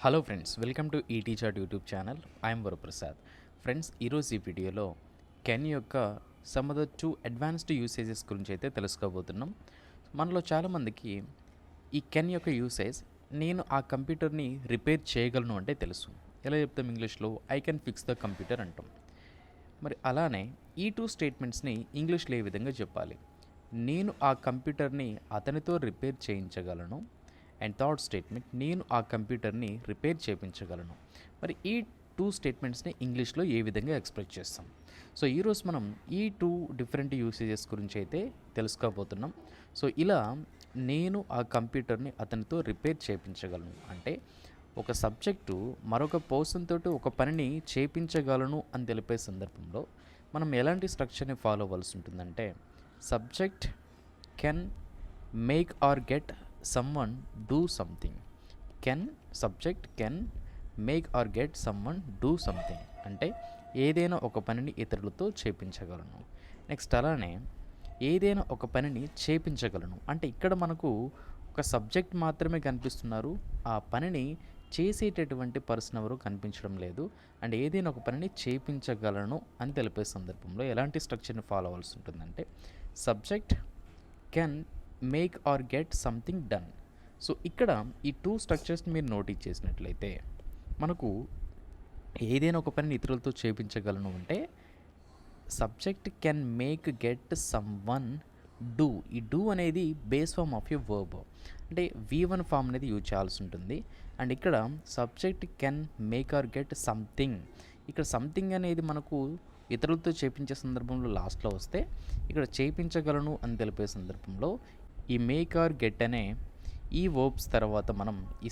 Hello friends, welcome to ఈ teacher YouTube channel. I'm Varaprasad. Friends, ఈరోజు ఈ వీడియోలో కెన్ యొక్క some of the two advanced usages గురించి అయితే తెలుసుకోబోతున్నాం. మనలో చాలామందికి ఈ కెన్ యొక్క యూసేజ్ నేను ఆ కంప్యూటర్ని రిపేర్ చేయగలను అంటే తెలుసు. ఎలా చెప్తాం ఇంగ్లీష్లో? I can fix the computer అంటాం. మరి అలానే ఈ టూ స్టేట్మెంట్స్ని ఇంగ్లీష్లో ఏ విధంగా చెప్పాలి? నేను ఆ కంప్యూటర్ని అతనితో రిపేర్ చేయించగలను. అండ్ థర్డ్ స్టేట్మెంట్, నేను ఆ కంప్యూటర్ని రిపేర్ చేయించగలను. మరి ఈ టూ స్టేట్మెంట్స్ని ఇంగ్లీష్లో ఏ విధంగా ఎక్స్ప్రెస్ చేస్తాం? సో ఈరోజు మనం ఈ టూ డిఫరెంట్ యూసేజెస్ గురించి అయితే తెలుసుకోబోతున్నాం. సో ఇలా నేను ఆ కంప్యూటర్ని అతనితో రిపేర్ చేయించగలను అంటే ఒక సబ్జెక్టు మరొక పర్సన్ తోటి ఒక పనిని చేయించగలను అని తెలిపే సందర్భంలో మనం ఎలాంటి స్ట్రక్చర్ని ఫాలో అవ్వాల్సి ఉంటుందంటే, subject can make or get someone do something. Subject can make or get someone do something అంటే ఏదైనా ఒక పనిని ఇతరులతో చేపించగలను. నెక్స్ట్ అలానే ఏదైనా ఒక పనిని చేపించగలను అంటే ఇక్కడ మనకు ఒక సబ్జెక్ట్ మాత్రమే కనిపిస్తున్నారు, ఆ పనిని చేసేటటువంటి పర్సన్ ఎవరు కనిపించడం లేదు. అండ్ ఏదైనా ఒక పనిని చేపించగలను అని తెలిపే సందర్భంలో ఎలాంటి స్ట్రక్చర్ని ఫాలో అవ్వాల్సి ఉంటుందంటే, subject can make or get something done. So ఇక్కడ ఈ టూ స్ట్రక్చర్స్ని మీరు నోటీస్ చేసినట్లయితే మనకు ఏదైనా ఒక పనిని ఇతరులతో చేయించగలను అంటే subject can make get someone do. ఈ డూ అనేది base form of a verb అంటే V1 ఫామ్ అనేది యూజ్ చేయాల్సి ఉంటుంది. అండ్ ఇక్కడ subject can make or get something, ఇక్కడ సంథింగ్ అనేది మనకు ఇతరులతో చేయించే సందర్భంలో లాస్ట్లో వస్తే, ఇక్కడ చేయించగలను అని తెలిపే సందర్భంలో ఈ మేక్ ఆర్ గెట్ అనే ఈ వర్బ్స్ తర్వాత మనం ఈ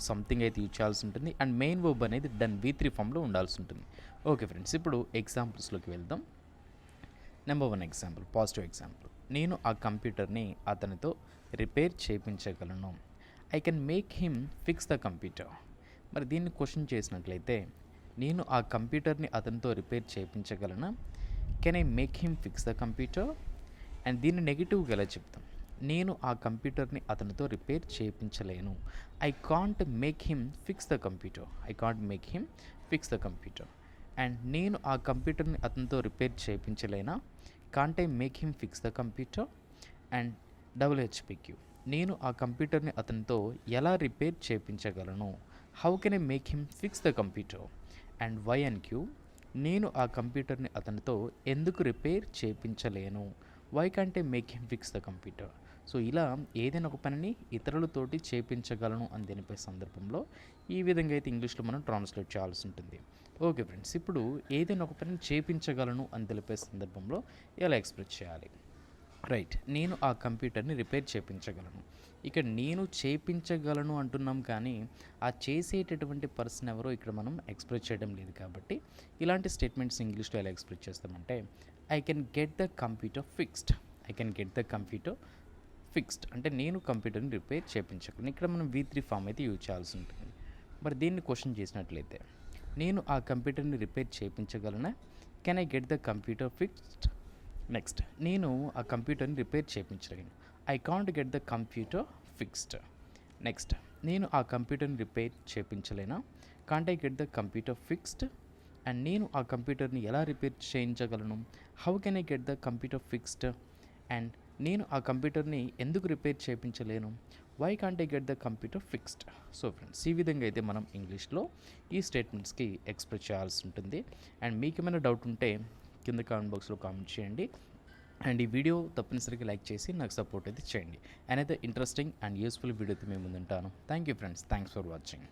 సంథింగ్ అయితే యూజ్ చేయాల్సి ఉంటుంది. అండ్ మెయిన్ వర్బ్ అనేది డన్ V3 ఫామ్లో ఉండాల్సి ఉంటుంది. ఓకే ఫ్రెండ్స్, ఇప్పుడు ఎగ్జాంపుల్స్లోకి వెళ్దాం. Number 1 example, positive example. నేను ఆ కంప్యూటర్ని అతనితో రిపేర్ చేయించగలను. I can make him fix the computer. మరి దీన్ని క్వశ్చన్ చేసినట్లయితే, నేను ఆ కంప్యూటర్ని అతనితో రిపేర్ చేయించగలనా? Can I make him fix the computer? And దీన్ని నెగిటివ్గా ఎలా చెప్తాం? నేను ఆ కంప్యూటర్ని అతనితో రిపేర్ చేయించలేను. I can't make him fix the computer. I can't make him fix the computer. And నేను ఆ కంప్యూటర్ని అతనితో రిపేర్ చేయించలేనా? Can't I make him fix the computer? And WHPQ, నేను ఆ కంప్యూటర్ని అతనితో ఎలా రిపేర్ చేయించగలను? How can I make him fix the computer? And YNQ, నేను ఆ కంప్యూటర్ని అతనితో ఎందుకు రిపేర్ చేయించలేను? Why can't I make him fix the computer? So ఇలా ఏదైనా ఒక పనిని ఇతరులతోటి చేయించగలను అని తెలిపే సందర్భంలో ఈ విధంగా అయితే ఇంగ్లీష్లో మనం ట్రాన్స్లేట్ చేయాల్సి ఉంటుంది. ఓకే ఫ్రెండ్స్, ఇప్పుడు ఏదైనా ఒక పనిని చేయించగలను అని తెలిపే సందర్భంలో ఎలా ఎక్స్ప్రెస్ చేయాలి? రైట్, నేను ఆ కంప్యూటర్ని రిపేర్ చేయించగలను. ఇక్కడ నేను చేయించగలను అంటున్నాం, కానీ ఆ చేసేటటువంటి పర్సన్ ఎవరో ఇక్కడ మనం ఎక్స్ప్రెస్ చేయడం లేదు. కాబట్టి ఇలాంటి స్టేట్మెంట్స్ ఇంగ్లీష్లో ఎలా ఎక్స్ప్రెస్ చేస్తామంటే, I can get the computer fixed. I can get the computer fixed అంటే నేను కంప్యూటర్ని రిపేర్ చేయించగలను. ఇక్కడ మనం V3 ఫామ్ అయితే యూజ్ చేయాల్సి ఉంటుంది. మరి దీన్ని క్వశ్చన్ చేసినట్లయితే, నేను ఆ కంప్యూటర్ని రిపేర్ చేయించగలనా? Can I get the computer fixed? Next, నేను ఆ కంప్యూటర్ని రిపేర్ చేయించలేను. I can't get the computer fixed. Next, నేను ఆ కంప్యూటర్ని రిపేర్ చేయించలేనా? Can't I get the computer fixed? And నేను ఆ కంప్యూటర్ని ఎలా రిపేర్ చేయించగలను? How can I get the computer fixed? And నేను ఆ కంప్యూటర్ని ఎందుకు రిపేర్ చేయించలేను? Why can't I get the computer fixed? So friends, ఈ విధంగా అయితే మనం ఇంగ్లీష్లో ఈ స్టేట్మెంట్స్కి ఎక్స్ప్రెస్ చేయాల్సి ఉంటుంది. అండ్ మీకు ఏమైనా డౌట్ ఉంటే కింద కామెంట్ బాక్స్లో కామెంట్ చేయండి. అండ్ ఈ వీడియో తప్పనిసరిగా లైక్ చేసి నాకు సపోర్ట్ అయితే చేయండి. అండ్ అయితే ఇంట్రెస్టింగ్ అండ్ యూస్ఫుల్ వీడియోతో మేము ముందుంటాను. Thank you friends, thanks for watching.